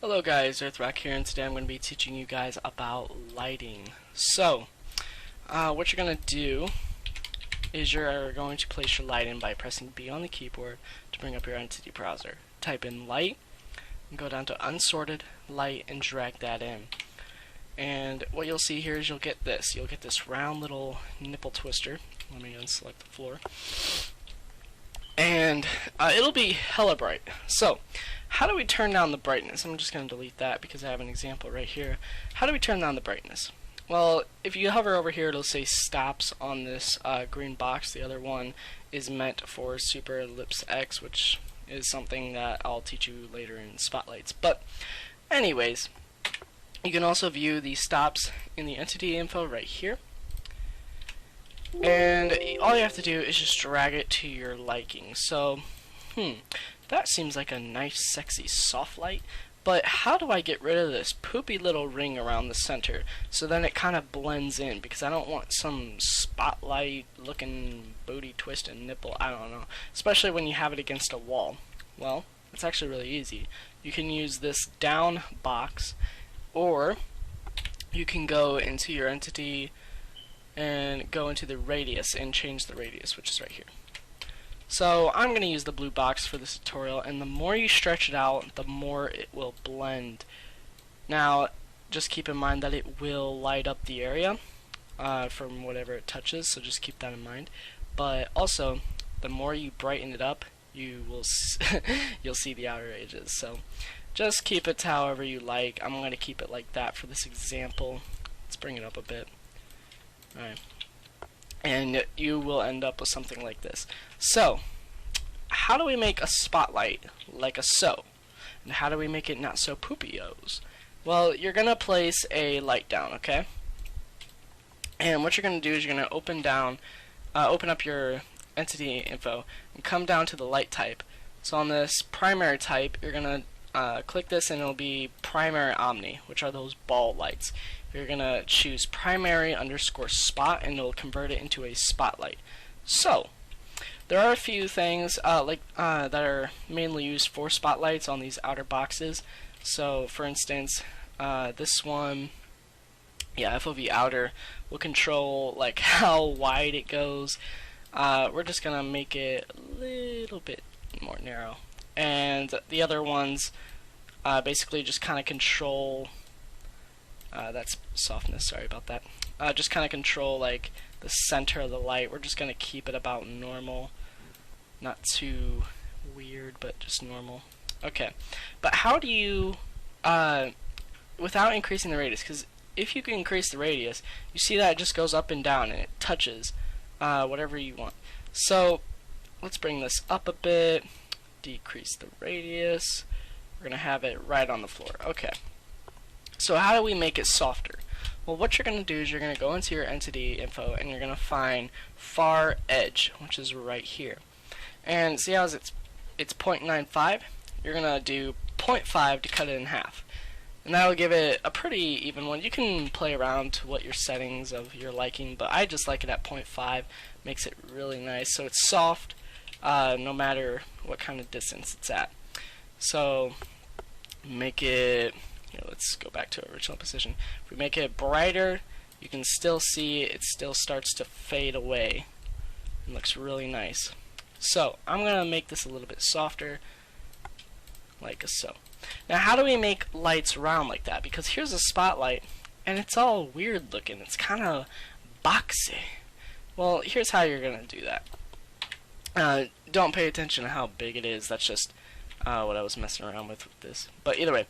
Hello guys, Erthrock here, and today I'm going to be teaching you guys about lighting. So, what you're going to do is you're going to place your light in by pressing B on the keyboard to bring up your entity browser. Type in light, and go down to unsorted light and drag that in. And what you'll see here is you'll get this. You'll get this round little nipple twister. Let me unselect the floor. And it'll be hella bright. So, how do we turn down the brightness? I'm just going to delete that because I have an example right here. How do we turn down the brightness? Well, if you hover over here, it'll say stops on this green box. The other one is meant for Super Ellipse X, which is something that I'll teach you later in Spotlights. But anyways, you can also view the stops in the entity info right here. And all you have to do is just drag it to your liking. So, that seems like a nice, sexy, soft light. But how do I get rid of this poopy little ring around the center so then it kind of blends in? Because I don't want some spotlight looking booty twist and nipple, I don't know. Especially when you have it against a wall. Well, it's actually really easy. You can use this down box, or you can go into your entity and go into the radius and change the radius, which is right here. So I'm going to use the blue box for this tutorial, and the more you stretch it out, the more it will blend. Now, just keep in mind that it will light up the area from whatever it touches, so just keep that in mind. But also, the more you brighten it up, you will you'll see the outer edges. So just keep it however you like. I'm going to keep it like that for this example. Let's bring it up a bit. Alright. And you will end up with something like this. So, how do we make a spotlight like a so? And how do we make it not so poopy-os? Well, you're going to place a light down, okay? And what you're going to do is you're going to open up your entity info and come down to the light type. So on this primary type, you're going to click this and it'll be primary omni, which are those ball lights. You're going to choose primary underscore spot and it'll convert it into a spotlight. So, there are a few things that are mainly used for spotlights on these outer boxes. So, for instance, this one, FOV outer will control like how wide it goes. We're just going to make it a little bit more narrow. And the other ones basically just kind of control that's softness, sorry about that. Just kind of control like the center of the light. We're just going to keep it about normal. Not too weird, but just normal. Okay, but how do you, without increasing the radius, because if you can increase the radius, you see that it just goes up and down and it touches whatever you want. So let's bring this up a bit, decrease the radius. We're going to have it right on the floor. Okay. So how do we make it softer? Well, what you're going to do is you're going to go into your entity info and you're going to find far edge, which is right here. And see how it's 0.95? You're going to do 0.5 to cut it in half. And that will give it a pretty even one. You can play around to what your settings of your liking, but I just like it at 0.5. Makes it really nice. So it's soft no matter what kind of distance it's at. So make it... let's go back to our original position. If we make it brighter, you can still see it still starts to fade away. It looks really nice. So, I'm going to make this a little bit softer, like so. Now, how do we make lights round like that? Because here's a spotlight, and it's all weird looking. It's kind of boxy. Well, here's how you're going to do that. Don't pay attention to how big it is. That's just what I was messing around with this. But either way,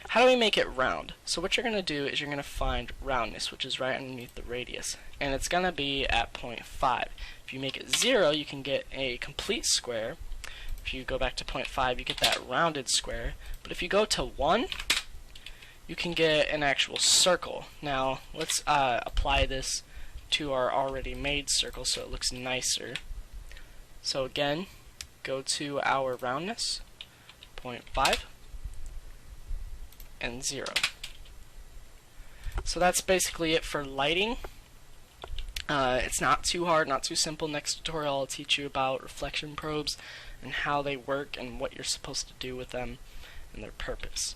how do we make it round? So what you're going to do is you're going to find roundness, which is right underneath the radius. And it's going to be at 0.5. If you make it 0, you can get a complete square. If you go back to 0.5, you get that rounded square. But if you go to 1, you can get an actual circle. Now, let's apply this to our already made circle so it looks nicer. So again, go to our roundness. 0.5 and 0. So that's basically it for lighting. It's not too hard, not too simple. Next tutorial I'll teach you about reflection probes and how they work and what you're supposed to do with them and their purpose.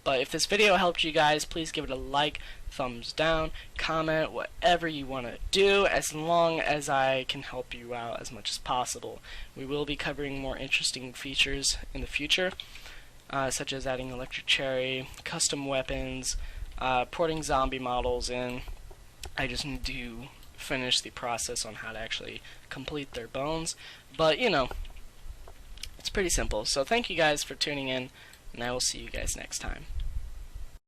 But if this video helped you guys, please give it a like, thumbs down, comment, whatever you want to do, as long as I can help you out as much as possible. We will be covering more interesting features in the future, such as adding electric cherry, custom weapons, porting zombie models in. I just need to finish the process on how to actually complete their bones, but you know, it's pretty simple. So thank you guys for tuning in, and I will see you guys next time.